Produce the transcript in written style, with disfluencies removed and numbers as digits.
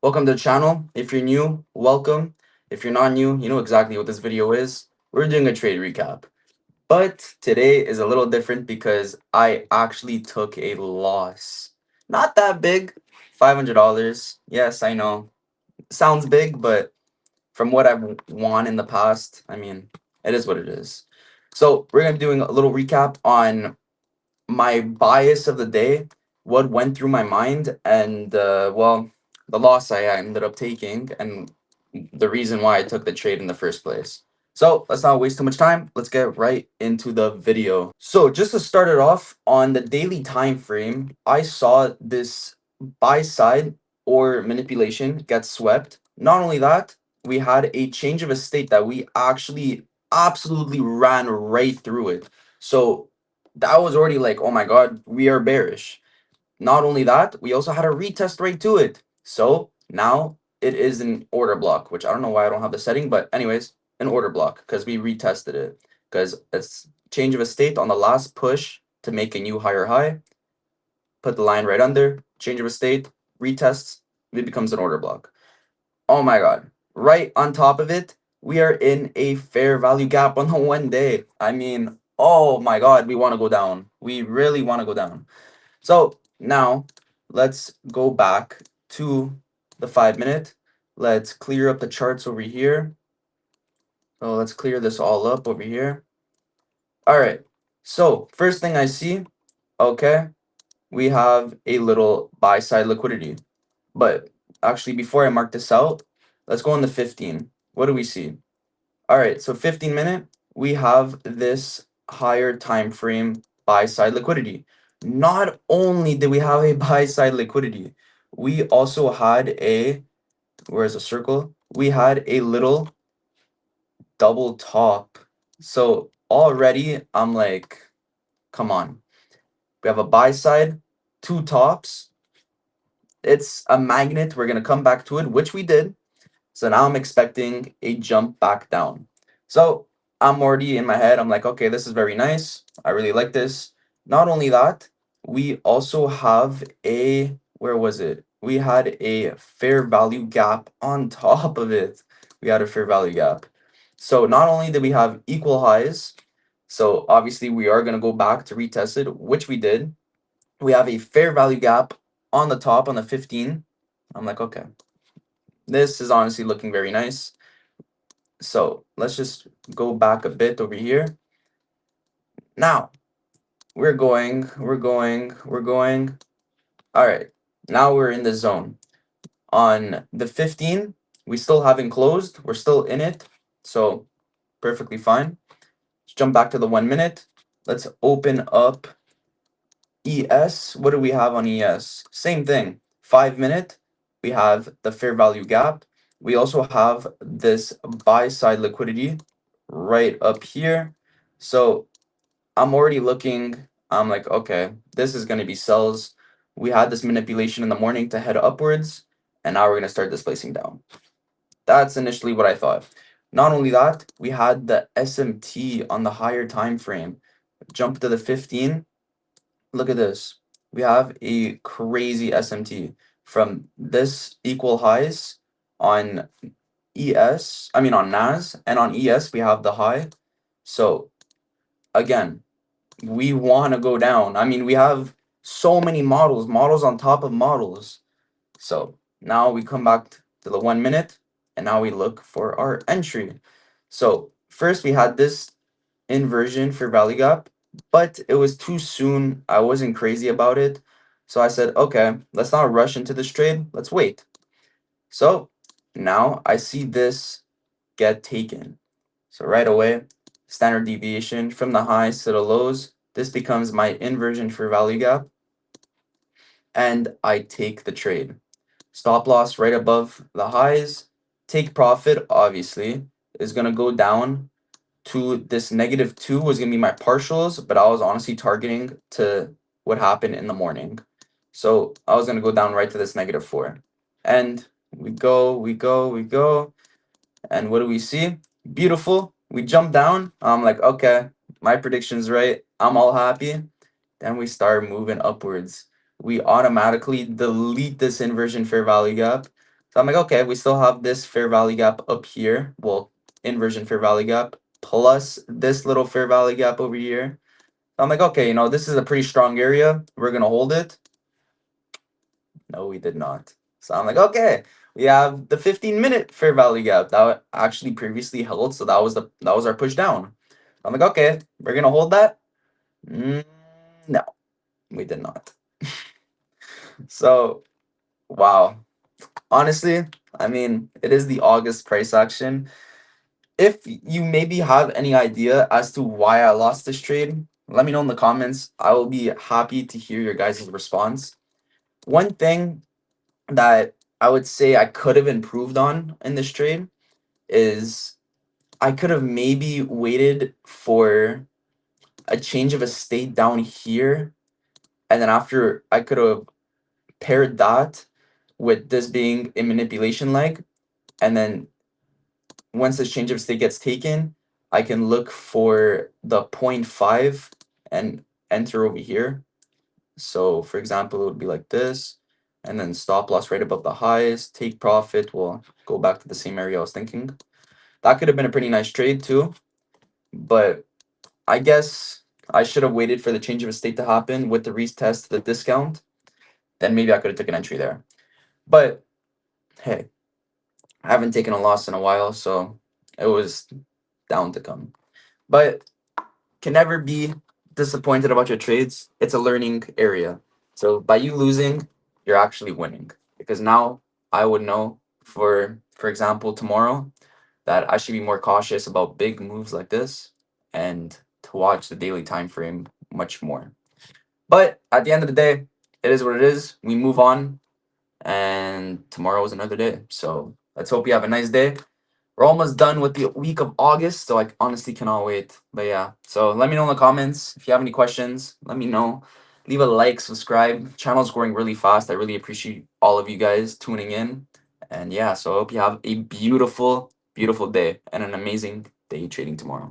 Welcome to the channel. If you're new, welcome. If you're not new, you know exactly what this video is. We're doing a trade recap. But today is a little different because I actually took a loss. Not that big, $500. Yes, I know. Sounds big, but from what I've won in the past, I mean, it is what it is. So we're going to be doing a little recap on my bias of the day, what went through my mind, and the loss I ended up taking, and the reason why I took the trade in the first place. So let's not waste too much time. Let's get right into the video. So just to start it off, on the daily time frame, I saw this buy side or manipulation get swept. Not only that, we had a change of a state that we actually absolutely ran right through it. So that was already like, oh my god, we are bearish. Not only that, we also had a retest right to it. So now it is an order block, which I don't know why I don't have the setting, but anyways, an order block because we retested it because it's change of a state on the last push to make a new higher high. Put the line right under, change of a state, retests, it becomes an order block. Oh my god. Right on top of it, we are in a fair value gap on the 1 day. I mean, oh my god, we want to go down. We really want to go down. So now let's go back to the 5 minute. Let's clear up the charts over here. So let's clear this all up over here. All right. So first thing I see, okay, we have a little buy side liquidity. But actually, before I mark this out, let's go on the 15. What do we see? All right, so 15 minute, we have this higher time frame buy side liquidity. Not only did we have a buy side liquidity, we also had a, where's a circle? We had a little double top. So already I'm like, come on. We have a buy side, two tops. It's a magnet. We're going to come back to it, which we did. So now I'm expecting a jump back down. So I'm already in my head. I'm like, okay, this is very nice. I really like this. Not only that, we also have a, where was it? We had a fair value gap on top of it. We had a fair value gap. So not only did we have equal highs, so obviously we are going to go back to retest it, which we did. We have a fair value gap on the top on the 15. I'm like, okay, this is honestly looking very nice. So let's just go back a bit over here. Now we're going. All right, now we're in the zone. On the 15, we still haven't closed. We're still in it. So perfectly fine. Let's jump back to the 1 minute. Let's open up ES. What do we have on ES? Same thing. 5 minute, we have the fair value gap. We also have this buy side liquidity right up here. So I'm already looking, I'm like, okay, this is going to be sells. We had this manipulation in the morning to head upwards, and now we're going to start displacing down. That's initially what I thought. Not only that, we had the SMT on the higher time frame jump to the 15. Look at this. We have a crazy SMT from this equal highs on on NAS, and on ES we have the high. So again, we want to go down. I mean, we have so many models on top of models. So now we come back to the 1 minute, and now we look for our entry. So first we had this inversion for value gap, but it was too soon. I wasn't crazy about it. So I said, okay, let's not rush into this trade. Let's wait. So now I see this get taken. So right away, standard deviation from the highs to the lows. This becomes my inversion for value gap. And I take the trade. Stop loss right above the highs. Take profit, obviously, is going to go down to this -2 was going to be my partials, but I was honestly targeting to what happened in the morning. So I was going to go down right to this -4. And we go. And what do we see? Beautiful. We jump down. I'm like, okay, my prediction's right. I'm all happy. Then we start moving upwards. We automatically delete this inversion fair value gap. So I'm like, okay, we still have this fair value gap up here. Well, inversion fair value gap plus this little fair value gap over here. I'm like, okay, this is a pretty strong area. We're gonna hold it. No, we did not. So I'm like, okay, we have the 15-minute fair value gap that actually previously held. So that was our push down. I'm like, okay, we're gonna hold that. No, we did not. So wow, honestly, I mean, it is the August price action. If you maybe have any idea as to why I lost this trade, let me know in the comments. I will be happy to hear your guys' response. One thing that I would say I could have improved on in this trade is I could have maybe waited for a change of a state down here, and then after I could have paired that with this being a manipulation leg, and then once this change of state gets taken, I can look for the 0.5 and enter over here. So for example, it would be like this, and then stop loss right above the highs, take profit, will go back to the same area I was thinking. That could have been a pretty nice trade too, but I guess I should have waited for the change of a state to happen with the retest, the discount. Then maybe I could have took an entry there. But hey, I haven't taken a loss in a while, so it was down to come. But can never be disappointed about your trades. It's a learning area. So by you losing, you're actually winning. Because now I would know for example, tomorrow that I should be more cautious about big moves like this and to watch the daily time frame much more. But at the end of the day, it is what it is. We move on and tomorrow is another day. So let's hope you have a nice day. We're almost done with the week of August, so I honestly cannot wait. But yeah, so let me know in the comments if you have any questions. Let me know. Leave a like, subscribe. Channel's growing really fast. I really appreciate all of you guys tuning in. And yeah, so I hope you have a beautiful, beautiful day and an amazing day trading tomorrow.